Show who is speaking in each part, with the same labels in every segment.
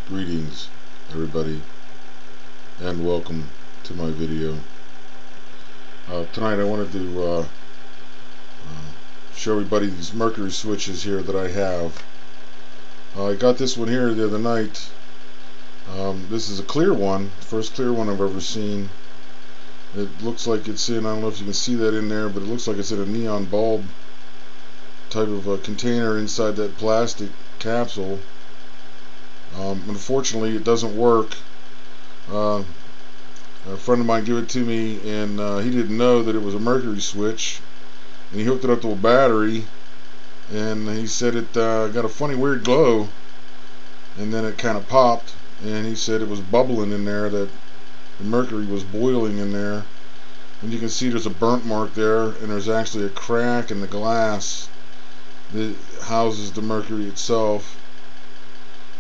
Speaker 1: Greetings everybody, and welcome to my video. Tonight I wanted to show everybody these Mercury switches here that I have. I got this one here the other night. This is a clear one, first clear one I've ever seen. It looks like it's in, I don't know if you can see that in there, but it looks like it's in a neon bulb type of a container inside that plastic capsule. Unfortunately, it doesn't work. A friend of mine gave it to me, and he didn't know that it was a Mercury switch, and he hooked it up to a battery, and he said it got a funny weird glow, and then it kind of popped, and he said it was bubbling in there, that the mercury was boiling in there. And you can see there's a burnt mark there, and there's actually a crack in the glass that houses the mercury itself.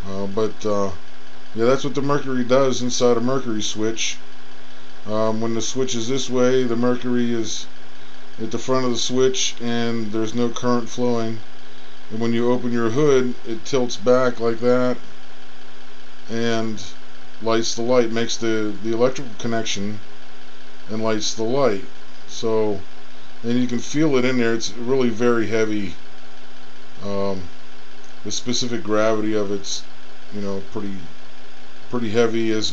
Speaker 1: Yeah, that's what the mercury does inside a mercury switch. When the switch is this way, the mercury is at the front of the switch and there's no current flowing. And when you open your hood, it tilts back like that and lights the light, makes the electrical connection and lights the light. So, and you can feel it in there. It's really very heavy. The specific gravity of it's, you know, pretty heavy, as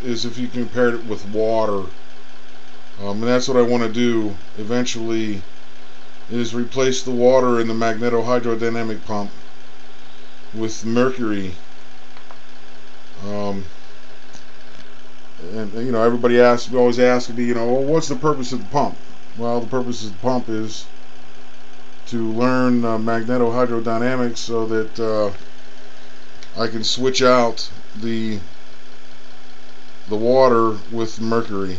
Speaker 1: if you compared it with water. And that's what I want to do eventually, is replace the water in the magneto-hydrodynamic pump with mercury. And you know, everybody always asks me, you know, well, what's the purpose of the pump? Well, the purpose of the pump is to learn magneto-hydrodynamics so that I can switch out the water with mercury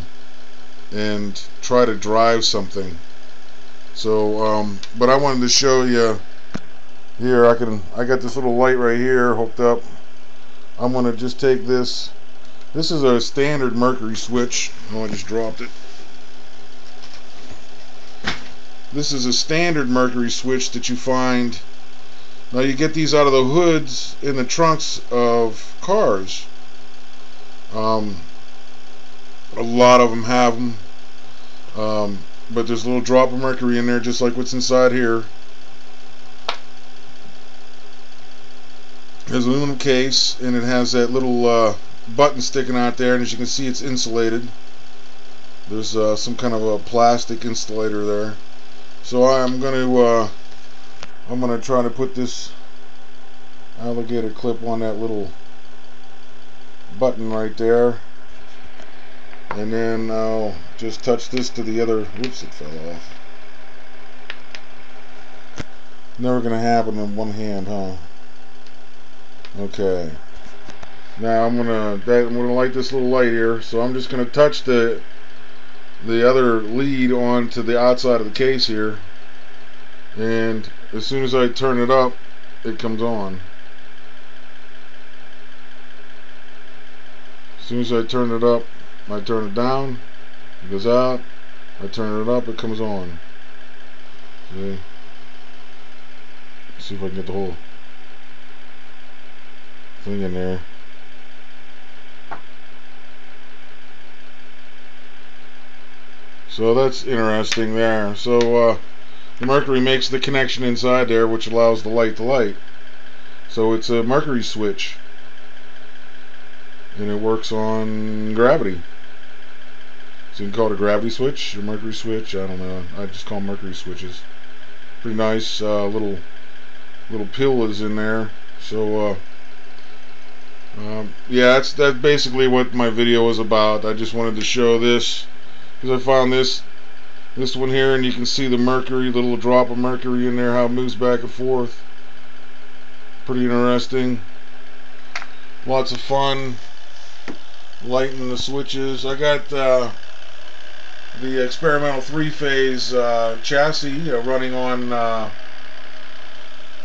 Speaker 1: and try to drive something. So, but I wanted to show you here. I got this little light right here hooked up. I'm gonna just take this. This is a standard mercury switch. Oh, I just dropped it. This is a standard mercury switch that you find. Now you get these out of the hoods in the trunks of cars. A lot of them have them. But there's a little drop of mercury in there, just like what's inside here. There's an aluminum case, and it has that little button sticking out there, and as you can see, it's insulated. There's some kind of a plastic insulator there. So I'm gonna try to put this alligator clip on that little button right there, and then I'll just touch this to the other. Whoops, it fell off. Never gonna happen in one hand, huh? Okay. Now I'm gonna light this little light here. So I'm just gonna touch the other lead onto the outside of the case here, and as soon as I turn it up, it comes on. As soon as I turn it up, I turn it down, it goes out. I turn it up, it comes on. See? Let's see if I can get the whole thing in there. So that's interesting there. So the mercury makes the connection inside there, which allows the light to light. So it's a mercury switch, and it works on gravity. So you can call it a gravity switch, a mercury switch. I don't know. I just call them mercury switches. Pretty nice. Little pill is in there. So yeah, that's basically what my video was about. I just wanted to show this because I found this one here, and you can see the mercury, little drop of mercury in there, how it moves back and forth. Pretty interesting. Lots of fun lighting the switches. I got the experimental 3-phase chassis running on.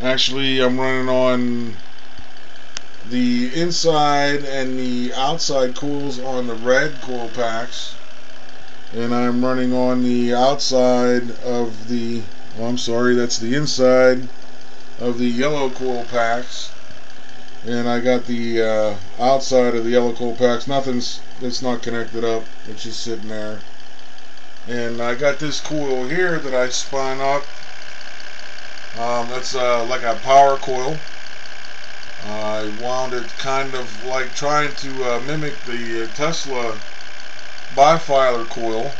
Speaker 1: Actually, I'm running on the inside and the outside coils on the red coil packs, and I'm running on the outside of the, oh, I'm sorry, that's the inside of the yellow coil packs. and I got the outside of the yellow coil packs. It's not connected up. It's just sitting there. And I got this coil here that I spun up. That's like a power coil. I wound it kind of like trying to mimic the Tesla bifilar coil.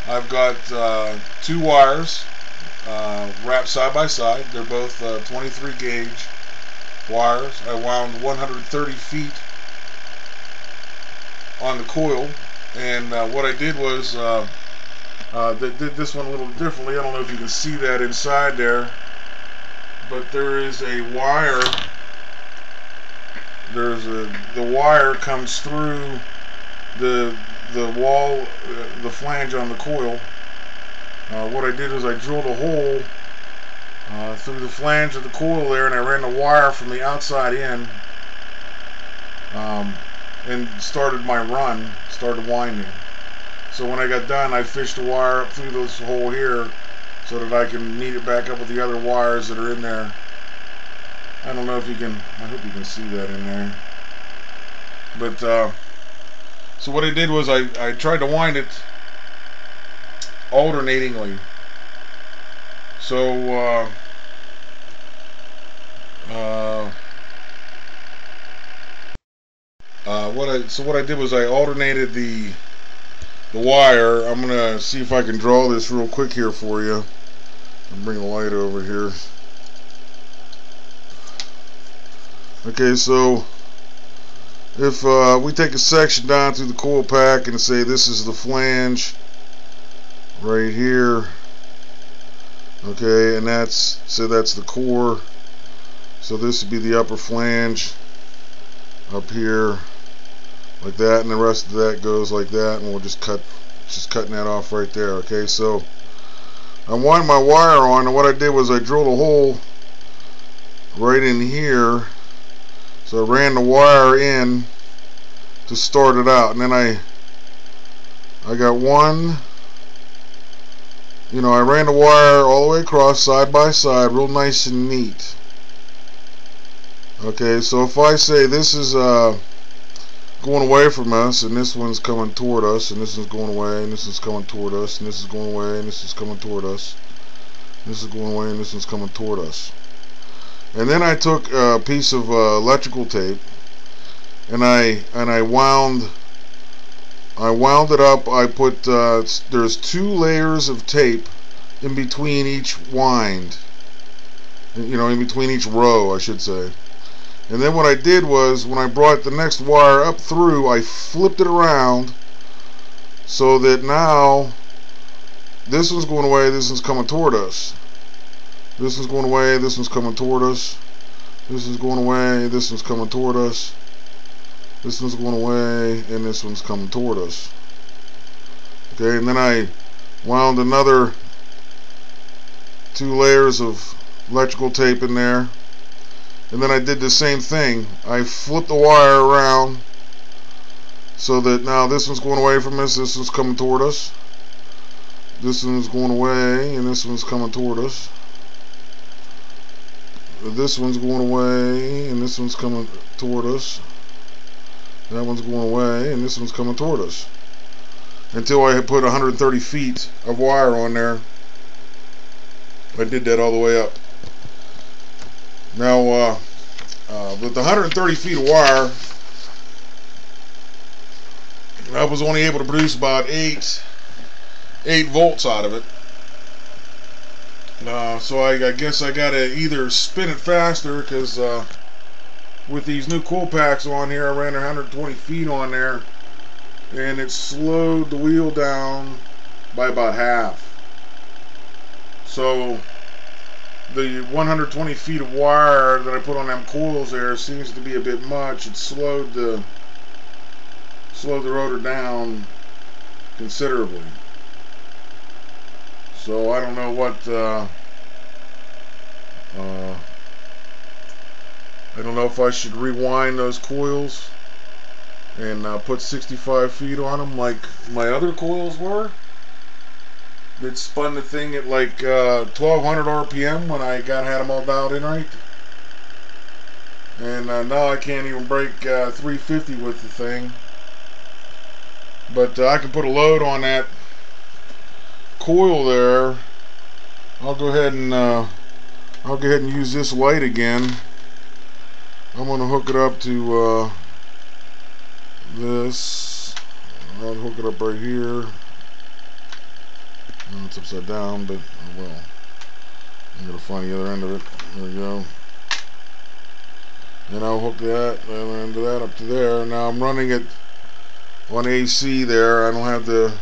Speaker 1: I've got 2 wires wrapped side by side. They're both 23 gauge wires. I wound 130 feet on the coil, and what I did was did this one a little differently. I don't know if you can see that inside there, but there is a wire. The wire comes through the wall, the flange on the coil. What I did is I drilled a hole through the flange of the coil there, and I ran the wire from the outside in, and started my run, started winding. So when I got done, I fished the wire up through this hole here so that I can meet it back up with the other wires that are in there. I don't know if you can, I hope you can see that in there. But, so what I did was I tried to wind it alternatingly. So, what I did was I alternated the wire. I'm gonna see if I can draw this real quick here for you. I'll bring the light over here. Okay, so if we take a section down through the coil pack and say this is the flange right here, okay, and that's the core. So this would be the upper flange up here, like that, and the rest of that goes like that, and we'll just cutting that off right there. Okay, so I wind my wire on, and what I did was I drilled a hole right in here. So I ran the wire in to start it out, and then I got one, I ran the wire all the way across side by side, real nice and neat. Okay, so if I say this is going away from us, and this one's coming toward us, and this is going away, and this is coming toward us, and this is going away, and this is coming toward us, this is going away, and this one's coming toward us. And then I took a piece of electrical tape, and I wound it up. I put there's 2 layers of tape in between each wind, in between each row, I should say. And then what I did was, when I brought the next wire up through, I flipped it around so that now this one's going away, this one's coming toward us. This one's going away, this one's coming toward us. This one's going away, this one's coming toward us. This one's going away, and this one's coming toward us. Okay, and then I wound another 2 layers of electrical tape in there. And then I did the same thing. I flipped the wire around so that now this one's going away from us, this one's coming toward us. This one's going away, and this one's coming toward us. This one's going away, and this one's coming toward us. That one's going away, and this one's coming toward us. Until I had put 130 feet of wire on there. I did that all the way up. Now, with the 130 feet of wire, I was only able to produce about 8 volts out of it. So I guess I gotta either spin it faster, because with these new coil packs on here, I ran 120 feet on there, and it slowed the wheel down by about half. So the 120 feet of wire that I put on them coils there seems to be a bit much. It slowed the rotor down considerably. So I don't know what I don't know if I should rewind those coils and put 65 feet on them like my other coils were. It spun the thing at like 1200 RPM when I had them all dialed in right. And now I can't even break 350 with the thing. But I can put a load on that coil there. I'll go ahead and use this light again. I'm going to hook it up to this. I'll hook it up right here. It's upside down, but oh well. I'm going to find the other end of it. There we go. And I'll hook that other end of that up to there. Now I'm running it on AC there. I don't have the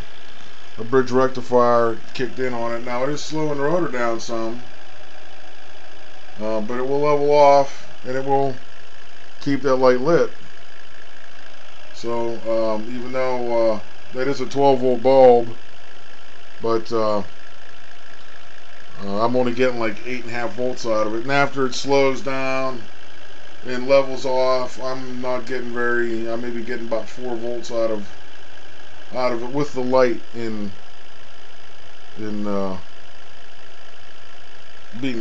Speaker 1: bridge rectifier kicked in on it. Now it is slowing the rotor down some, but it will level off and it will keep that light lit. So even though that is a 12 volt bulb, but I'm only getting like 8.5 volts out of it. And after it slows down and levels off, I'm not getting very. I may be getting about 4 volts out of it with the light in being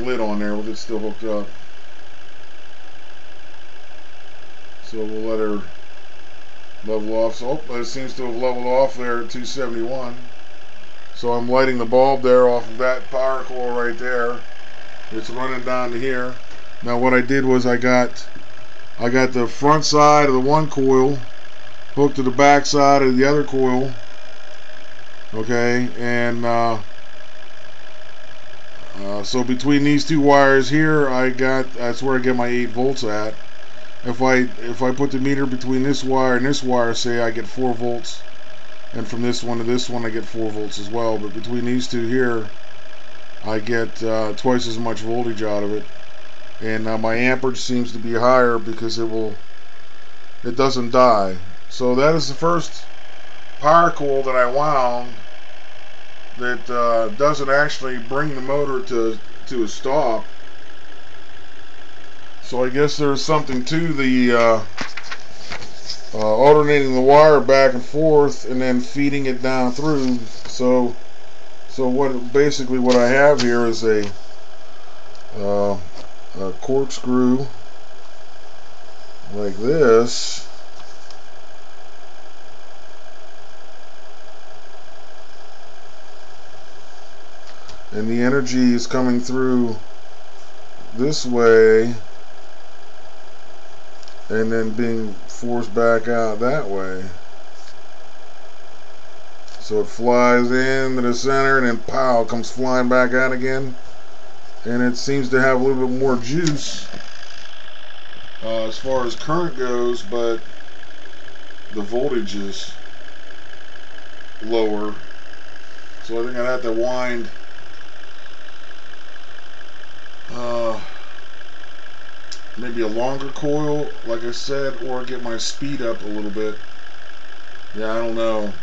Speaker 1: lit on there with it still hooked up. So we'll let her level off. So it seems to have leveled off there at 271. So I'm lighting the bulb there off of that power coil right there. It's running down to here. Now what I did was I got the front side of the one coil hooked to the back side of the other coil. Okay, and so between these two wires here, that's where I get my 8 volts at. If I put the meter between this wire and this wire, say I get 4 volts, and from this one to this one I get 4 volts as well. But between these two here, I get twice as much voltage out of it, and my amperage seems to be higher because it doesn't die. So that is the first power coil that I wound that doesn't actually bring the motor to a stop. So I guess there's something to the alternating the wire back and forth and then feeding it down through. So basically what I have here is a corkscrew like this. And the energy is coming through this way and then being forced back out that way. So it flies into the center and then pow, comes flying back out again. And it seems to have a little bit more juice as far as current goes, but the voltage is lower. So I think I'd have to wind maybe a longer coil, like I said, or get my speed up a little bit. Yeah, I don't know.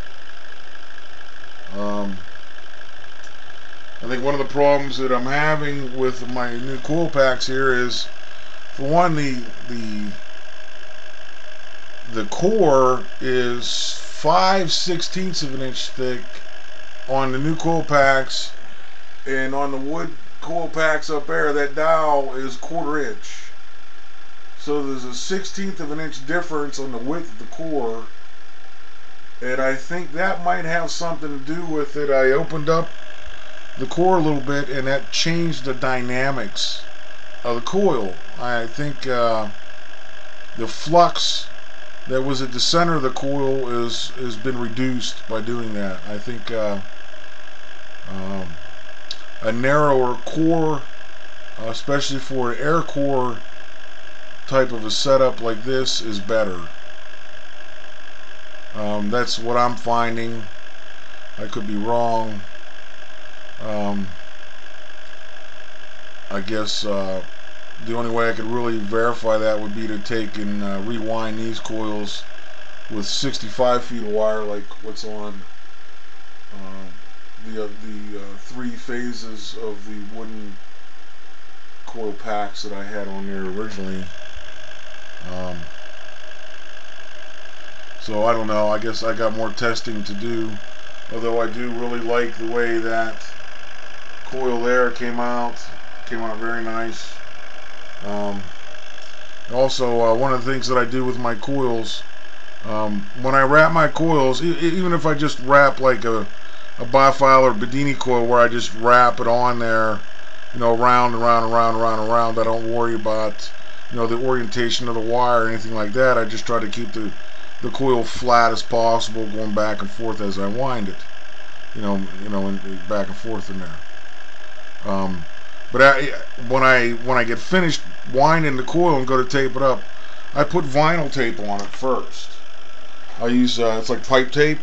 Speaker 1: I think one of the problems that I'm having with my new coil packs here is, for one, the core is 5/16 of an inch thick on the new coil packs, and on the wood coil packs up there, that dowel is 1/4 inch. So there's a 1/16 of an inch difference on the width of the core, and I think that might have something to do with it. I opened up the core a little bit, and that changed the dynamics of the coil. I think the flux that was at the center of the coil has been reduced by doing that. I think a narrower core, especially for an air core type of a setup like this, is better. That's what I'm finding. I could be wrong. I guess the only way I could really verify that would be to take and rewind these coils with 65 feet of wire, like what's on the 3 phases of the wooden coil packs that I had on there originally. So I don't know, I guess I got more testing to do, although I do really like the way that coil there came out very nice. Also, one of the things that I do with my coils, when I wrap my coils, even if I just wrap like a bifilar or Bedini coil where I just wrap it on there, round and round and round and round and round, I don't worry about, the orientation of the wire or anything like that. I just try to keep the coil flat as possible, going back and forth as I wind it, and back and forth in there. But when I get finished winding the coil and go to tape it up, I put vinyl tape on it first. I use it's like pipe tape.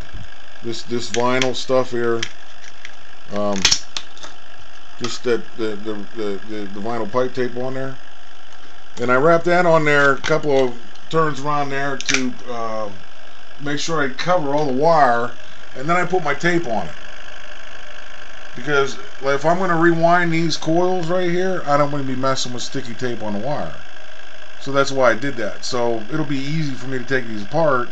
Speaker 1: This vinyl stuff here. Just the vinyl pipe tape on there, and I wrap that on there a couple of turns around there to make sure I cover all the wire, and then I put my tape on it. Because if I'm going to rewind these coils right here, I don't want to be messing with sticky tape on the wire. So that's why I did that. So it'll be easy for me to take these apart,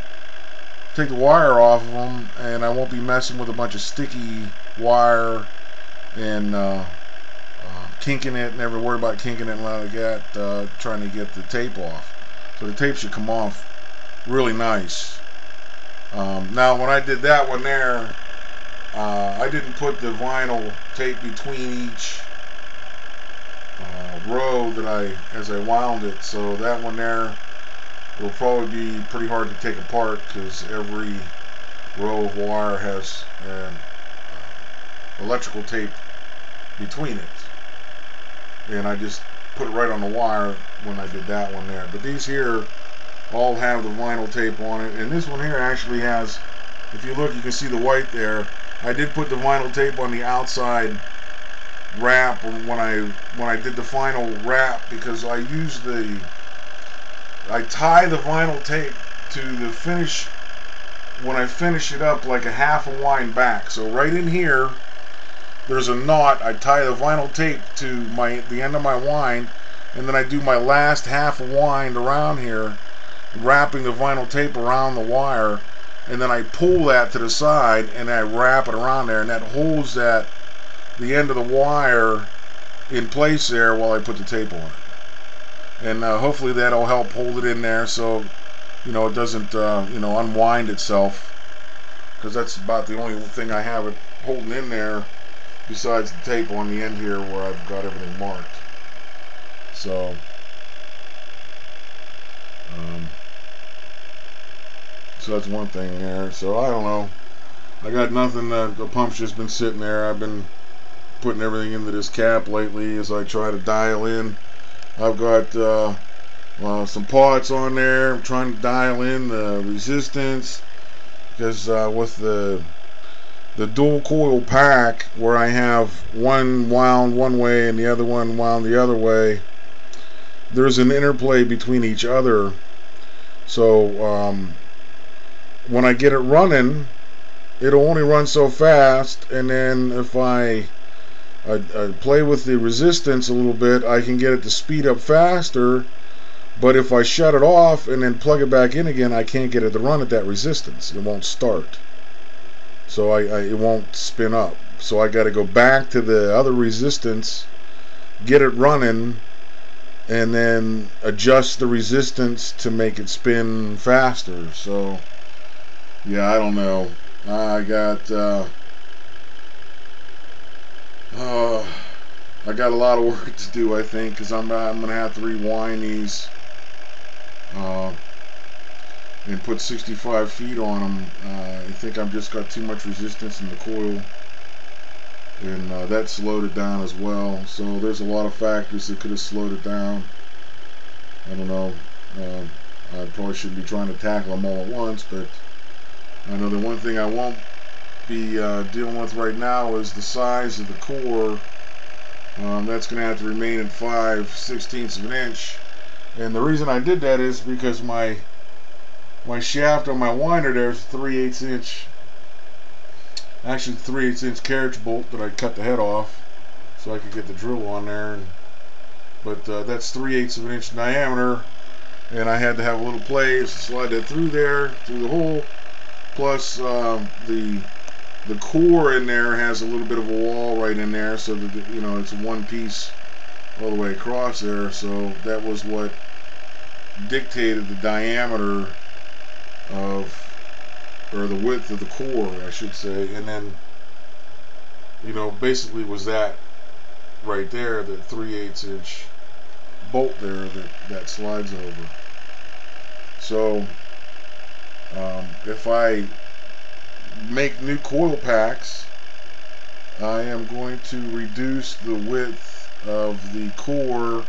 Speaker 1: take the wire off of them, and I won't be messing with a bunch of sticky wire and kinking it, never worry about kinking it like that, trying to get the tape off. So the tape should come off really nice. Now when I did that one there, I didn't put the vinyl tape between each row as I wound it, so that one there will probably be pretty hard to take apart because every row of wire has electrical tape between it, and I just put it right on the wire when I did that one there. But these here all have the vinyl tape on it, and this one here actually has, if you look, you can see the white there. I did put the vinyl tape on the outside wrap when I did the final wrap, because I tie the vinyl tape to the finish when I finish it up, like a half a wind back. So right in here there's a knot. I tie the vinyl tape to the end of my wind, and then I do my last half a wind around here, wrapping the vinyl tape around the wire, and then I pull that to the side and I wrap it around there, and that holds the end of the wire in place there while I put the tape on it. And hopefully that'll help hold it in there so it doesn't unwind itself, because that's about the only thing I have it holding in there besides the tape on the end here where I've got everything marked. So so that's one thing there. So I don't know, I got nothing. The pump's just been sitting there. I've been putting everything into this cap lately as I try to dial in. I've got some parts on there. I'm trying to dial in the resistance, because with the dual coil pack, where I have one wound one way and the other one wound the other way, there's an interplay between each other. So when I get it running, it'll only run so fast, and then if I play with the resistance a little bit, I can get it to speed up faster. But if I shut it off and then plug it back in again, I can't get it to run at that resistance. It won't start. So it won't spin up. So I got to go back to the other resistance, get it running, and then adjust the resistance to make it spin faster. So yeah, I don't know. I got a lot of work to do, I think, because I'm gonna have to rewind these and put 65 feet on them. I think I've just got too much resistance in the coil, and that slowed it down as well. So there's a lot of factors that could have slowed it down. I don't know. I probably shouldn't be trying to tackle them all at once, but I know the one thing I won't be dealing with right now is the size of the core. That's going to have to remain at 5/16 of an inch, and the reason I did that is because my shaft on my winder there is 3/8 inch, actually 3/8 inch carriage bolt that I cut the head off so I could get the drill on there. But that's 3/8 of an inch diameter, and I had to have a little place to slide that through there, through the hole. Plus the core in there has a little bit of a wall right in there, so that it's one piece all the way across there. So that was what dictated the diameter of, or the width of the core, I should say, and then, you know, basically was that right there, that 3/8 inch bolt there that slides over. So if I make new coil packs, I am going to reduce the width of the core,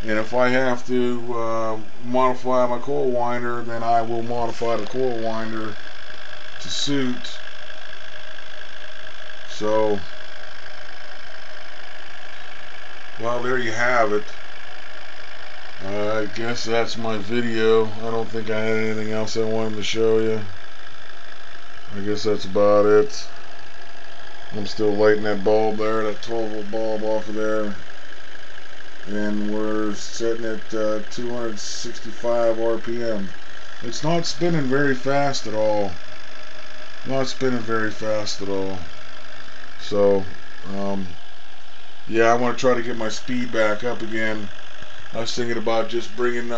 Speaker 1: and if I have to modify my coil winder, then I will modify the coil winder to suit. So, well, there you have it. I guess that's my video. I don't think I had anything else I wanted to show you. I guess that's about it. I'm still lighting that bulb there, that 12-volt bulb off of there. And we're setting at 265 RPM. It's not spinning very fast at all. Not spinning very fast at all. So, yeah, I want to try to get my speed back up again. I was thinking about just bringing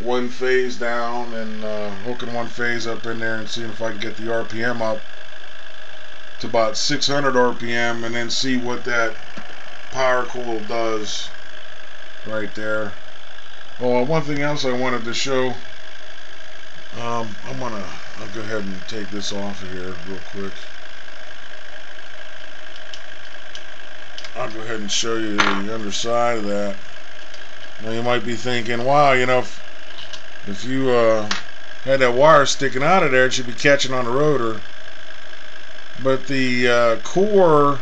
Speaker 1: one phase down and hooking one phase up in there and seeing if I can get the RPM up to about 600 RPM and then see what that power coil does right there. Oh, one thing else I wanted to show. I'll go ahead and take this off of here real quick. I'll go ahead and show you the underside of that. Now you might be thinking, wow, you know, if you had that wire sticking out of there, it should be catching on the rotor. But the core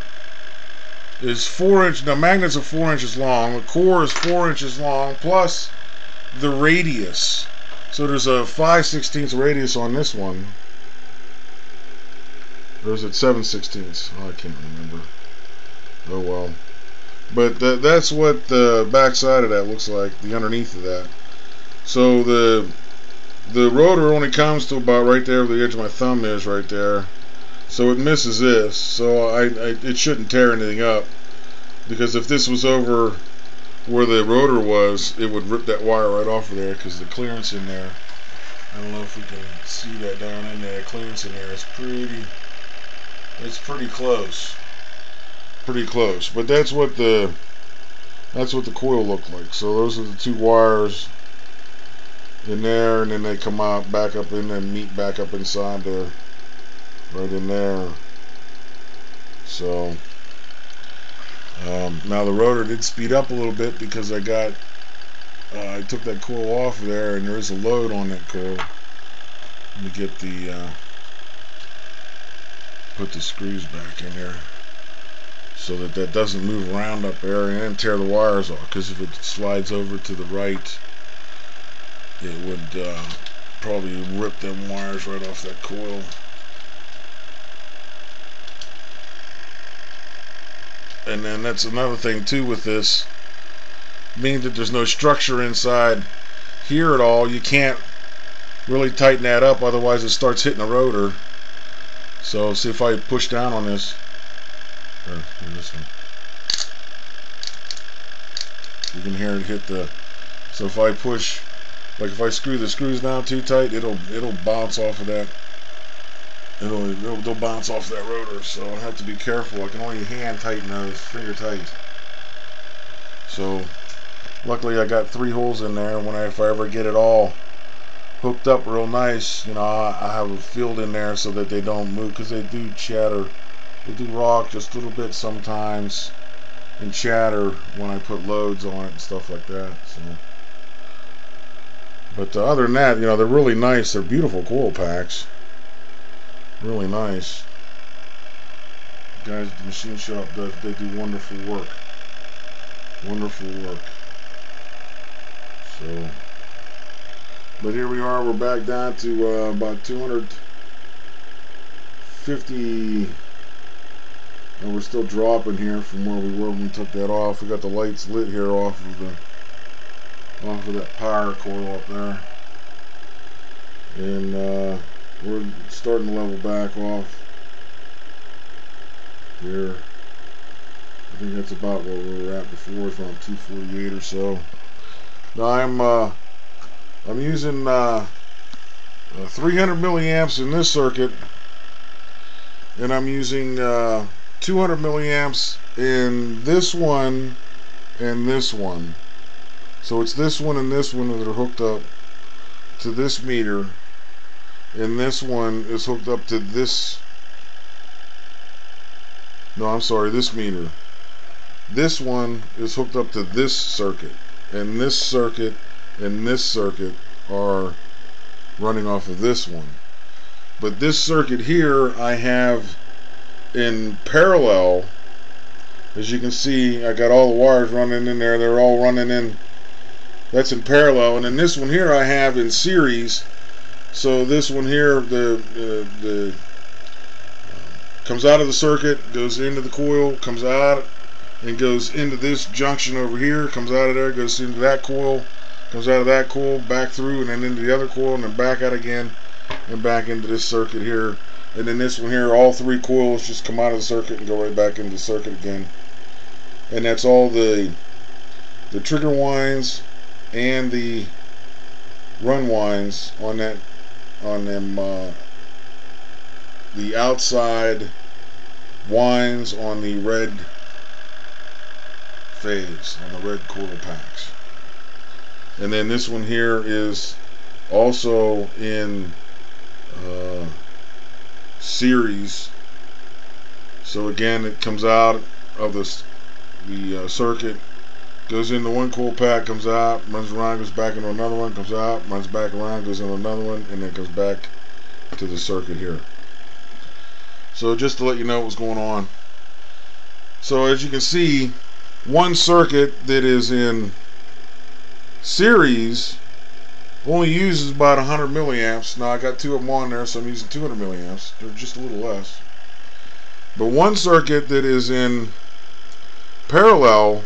Speaker 1: is 4 inch. The magnets are 4 inches long. The core is 4 inches long plus the radius. So there's a 5/16 radius on this one. Or is it 7/16? Oh, I can't remember. Oh well. But that's what the back side of that looks like, the underneath of that. So the rotor only comes to about right there where the edge of my thumb is right there. So it misses this. So it shouldn't tear anything up, because if this was over where the rotor was, it would rip that wire right off of there, because the clearance in there, I don't know if we can see that down in there, the clearance in there is pretty close. Pretty close. But that's what the coil looked like. So those are the two wires in there, and then they come out back up in and meet back up inside there, right in there. So now the rotor did speed up a little bit because I took that coil off of there, and there is a load on that coil. Let me get put the screws back in there so that doesn't move around up there and then tear the wires off, because if it slides over to the right, it would probably rip them wires right off that coil. And then that's another thing too with this, being that there's no structure inside here at all, you can't really tighten that up, otherwise it starts hitting the rotor. So see if I push down on this, or this one, you can hear it hit the, so if I push, like if I screw the screws down too tight, it'll bounce off of that. They'll bounce off that rotor, so I have to be careful. I can only hand tighten those, finger tight. So luckily I got 3 holes in there. If I ever get it all hooked up real nice, you know, I have a field in there so that they don't move, because they do chatter. They do rock just a little bit sometimes and chatter when I put loads on it and stuff like that. So, but other than that, you know, they're really nice. They're beautiful coil packs. Really nice. Guys at the machine shop, they do wonderful work. Wonderful work. So, but here we are. We're back down to about 250. And we're still dropping here from where we were when we took that off. We got the lights lit here off of that power coil up there. And we're starting to level back off here. I think that's about where we were at before. It's around 248 or so. Now I'm I'm using 300 milliamps in this circuit, and I'm using 200 milliamps in this one and this one. So it's this one and this one that are hooked up to this meter, and this one is hooked up to this. No, I'm sorry, this meter. This one is hooked up to this circuit, and this circuit and this circuit are running off of this one. But this circuit here I have in parallel. As you can see, I got all the wires running in there. They're all running in. That's in parallel. And then this one here I have in series. So this one here, the comes out of the circuit, goes into the coil, comes out and goes into this junction over here, comes out of there, goes into that coil, comes out of that coil, back through, and then into the other coil, and then back out again, and back into this circuit here. And then this one here, all three coils just come out of the circuit and go right back into the circuit again. And that's all the trigger winds and the run winds on that, on them, the outside winds on the red phase, on the red coil packs. And then this one here is also in series. So again, it comes out of the circuit, goes into one coil pack, comes out, runs around, goes back into another one, comes out, runs back around, goes into another one, and then comes back to the circuit here. So just to let you know what's going on. So as you can see, one circuit that is in series only uses about 100 milliamps. Now I got two of them on there, so I'm using 200 milliamps. They're just a little less. But one circuit that is in parallel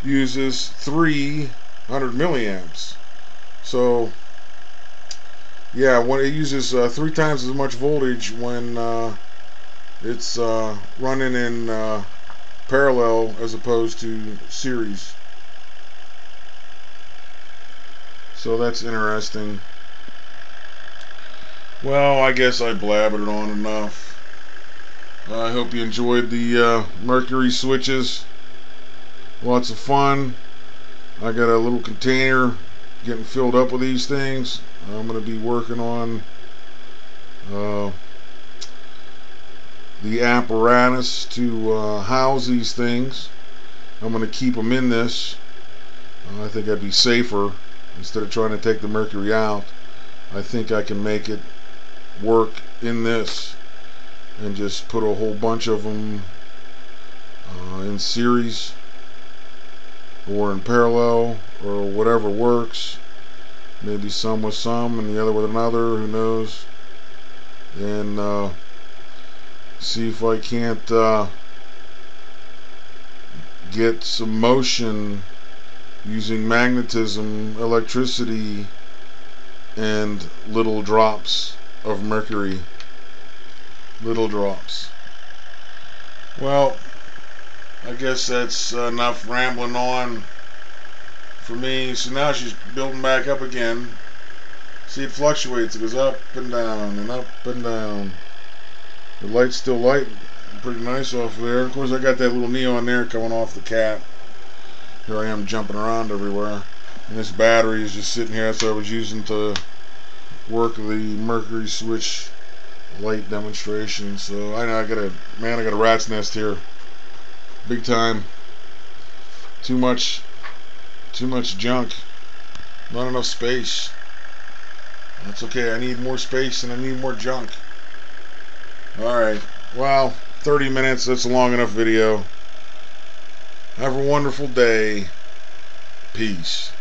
Speaker 1: uses 300 milliamps. So yeah, when it uses 3 times as much voltage when it's running in parallel as opposed to series. So that's interesting. Well, I guess I blabbered on enough. I hope you enjoyed the Mercury switches. Lots of fun. I got a little container getting filled up with these things. I'm going to be working on the apparatus to house these things. I'm going to keep them in this. I think that'd be safer instead of trying to take the Mercury out. I think I can make it work in this and just put a whole bunch of them in series or in parallel or whatever works. Maybe some with some and the other with another, who knows. And see if I can't get some motion using magnetism, electricity, and little drops of mercury. Little drops. Well, I guess that's enough rambling on for me. So now she's building back up again. See, it fluctuates. It goes up and down and up and down. The light's still light, pretty nice off there. Of course, I got that little neon there coming off the cap. Here I am jumping around everywhere. And this battery is just sitting here. That's what I was using to work the Mercury switch light demonstration. So I know I got a rat's nest here. Big time. Too much junk. Not enough space. That's okay. I need more space and I need more junk. Alright, well, 30 minutes, that's a long enough video. Have a wonderful day. Peace.